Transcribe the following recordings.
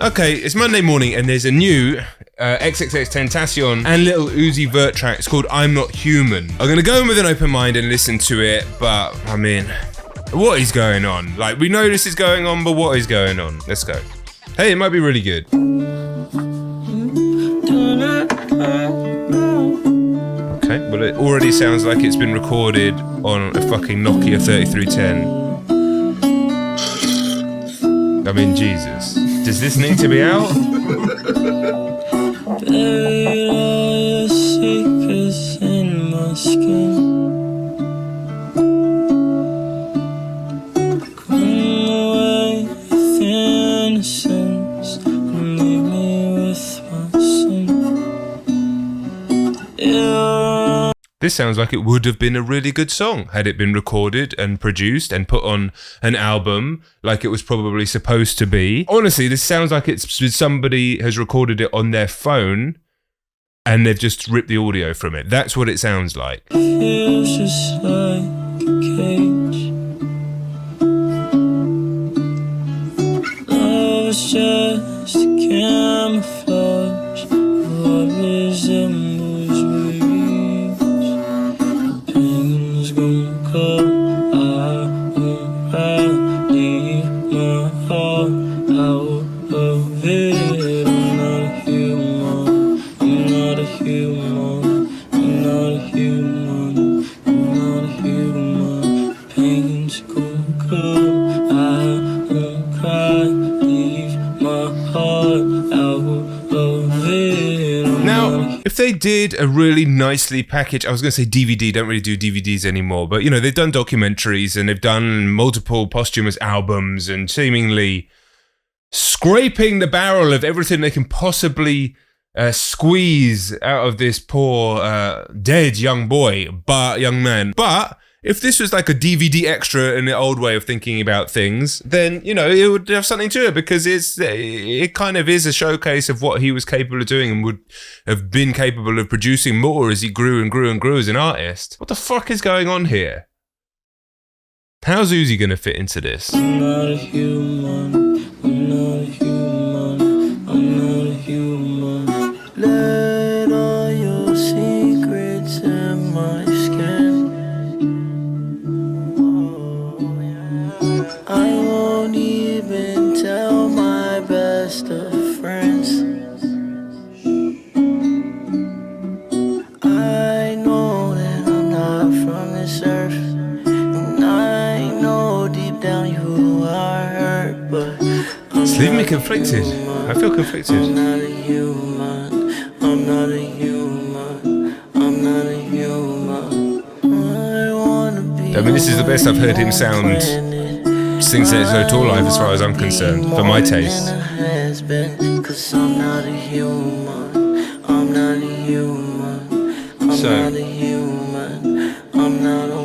Okay, it's Monday morning and there's a new XXXTentacion and Little Uzi Vert track. It's called I'm Not Human. I'm gonna go in with an open mind and listen to it, but I mean, what is going on? Like, we know this is going on, but what is going on? Let's go. Hey, it might be really good. Okay, well it already sounds like it's been recorded on a fucking Nokia 3310. I mean, Jesus. Does this need to be out? Secrets in my skin. Clean away with innocence and leave me with my sin. Yeah. This sounds like it would have been a really good song had it been recorded and produced and put on an album like it was probably supposed to be. Honestly, this sounds like it's somebody has recorded it on their phone and they've just ripped the audio from it. That's what it sounds like. Feels just like a cage. Love is just a camouflage. What resembles rage. Pain's gonna come. I won't leave my heart out of it. I'm not a human. I'm not a human. I'm not a human. I'm not a human. Pain's gonna come. I won't cry. Leave my heart out of it. Now, if they did a really nicely packaged, I was going to say DVD, don't really do DVDs anymore, but you know, they've done documentaries and they've done multiple posthumous albums and seemingly scraping the barrel of everything they can possibly squeeze out of this poor dead young man. But if this was like a DVD extra in the old way of thinking about things, then, you know, it would have something to it because it kind of is a showcase of what he was capable of doing and would have been capable of producing more as he grew and grew and grew as an artist. What the fuck is going on here? How's Uzi going to fit into this? I'm not a human. I'm not a human. I'm not a human. Let all your secrets in my skin. I won't even tell my best of friends. I know that I'm not from this earth, and I know deep down you are hurt, but It's leaving me conflicted. I feel conflicted. I'm not a human. I'm not a human. I'm not a human. I wanna be. I mean, this is the best I've heard him sound since his tour life, as far as I'm concerned, for my taste. Cause I'm not a human. I'm not a human. I'm not a human. I'm not a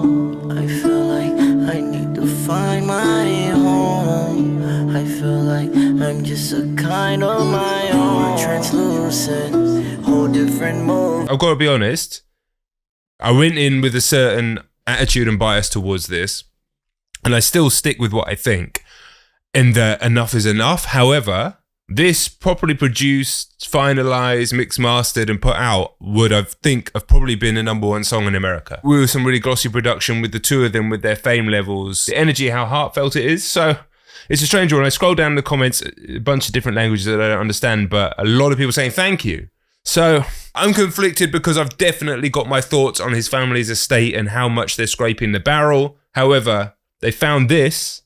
woman. I feel like I need to find my home. I feel like I'm just a kind of my own. Translucent, whole different mode. I've got to be honest, I went in with a certain attitude and bias towards this, and I still stick with what I think, in that enough is enough. However, this properly produced, finalized, mixed, mastered, and put out would, I think, have probably been a #1 song in America. With some really glossy production with the two of them, with their fame levels, the energy, how heartfelt it is. So it's a strange one. I scroll down the comments, a bunch of different languages that I don't understand, but a lot of people saying thank you. So I'm conflicted because I've definitely got my thoughts on his family's estate and how much they're scraping the barrel. However, they found this.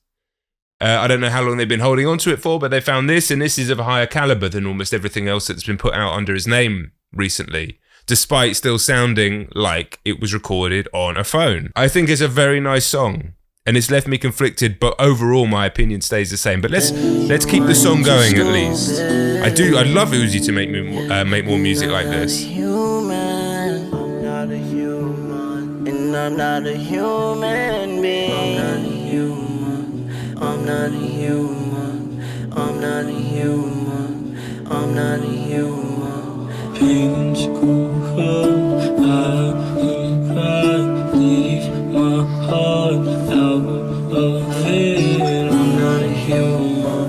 I don't know how long they've been holding on to it for, but they found this, and this is of a higher caliber than almost everything else that's been put out under his name recently, despite still sounding like it was recorded on a phone. I think it's a very nice song, and it's left me conflicted, but overall my opinion stays the same. But let's keep the song going at least. I'd love Uzi to make more music like this. I'm not a human, and I'm not a human being. I'm not a human. I'm not a human. I'm not a human. Pain's gonna come. I won't cry. Leave my heart out of it. I'm not a human.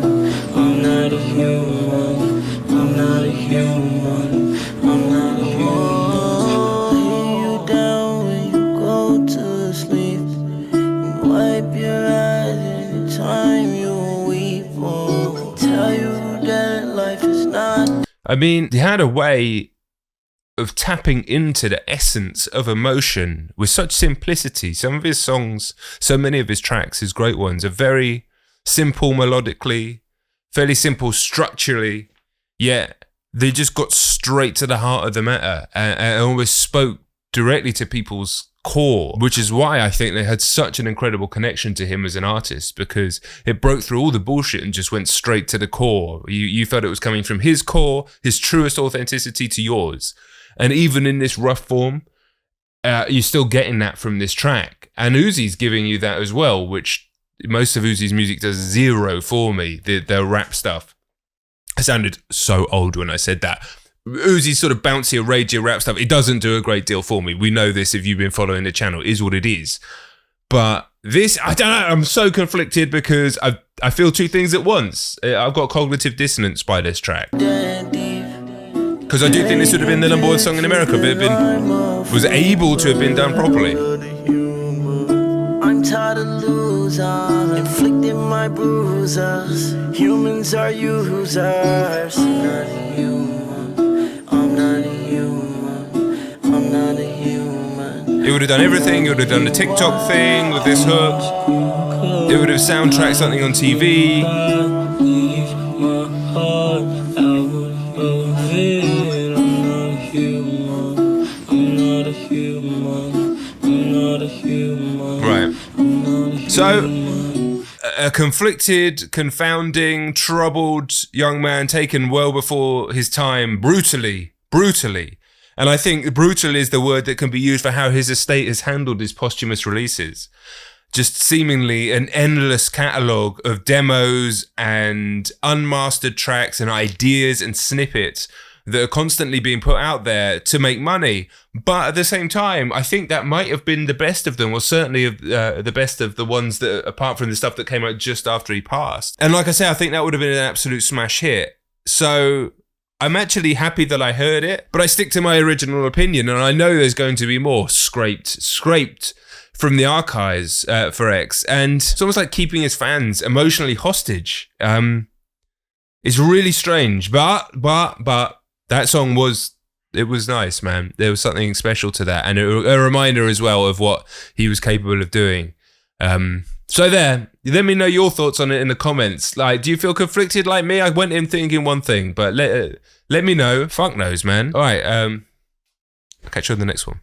I mean, he had a way of tapping into the essence of emotion with such simplicity. Some of his songs, so many of his tracks, his great ones, are very simple melodically, fairly simple structurally, yet they just got straight to the heart of the matter and always spoke directly to people's core, which is why I think they had such an incredible connection to him as an artist, because it broke through all the bullshit and just went straight to the core. You felt it was coming from his core, his truest authenticity, to yours. And even in this rough form, you're still getting that from this track. And Uzi's giving you that as well, which most of Uzi's music does zero for me, the rap stuff. I sounded so old when I said that. Uzi's sort of bouncy, ragier rap stuff, it doesn't do a great deal for me. We know this if you've been following the channel, it is what it is. But this, I don't know, I'm so conflicted because I feel two things at once. I've got cognitive dissonance by this track. Because I do think this would have been the #1 song in America if it was able to have been done properly. I'm tired of losing, inflicting my bruises. Humans are users. I'm not a human. I'm not a human. I'm not a human. It would have done everything. It would have done the TikTok thing with this hook. It would have soundtracked something on TV. Leave my heart out of it. I'm not a human. I'm not a human. I'm not a human. Right. So, a conflicted, confounding, troubled young man taken well before his time, brutally. And I think brutal is the word that can be used for how his estate has handled his posthumous releases. Just seemingly an endless catalogue of demos and unmastered tracks and ideas and snippets that are constantly being put out there to make money. But at the same time, I think that might have been the best of them, or certainly the best of the ones that, apart from the stuff that came out just after he passed. And like I say, I think that would have been an absolute smash hit. So I'm actually happy that I heard it, but I stick to my original opinion, and I know there's going to be more scraped from the archives for X. And it's almost like keeping his fans emotionally hostage. It's really strange, but that song was nice, man. There was something special to that, and a reminder as well of what he was capable of doing. So there, let me know your thoughts on it in the comments. Like, do you feel conflicted like me? I went in thinking one thing, but let me know. Fuck knows, man. All right, I'll catch you on the next one.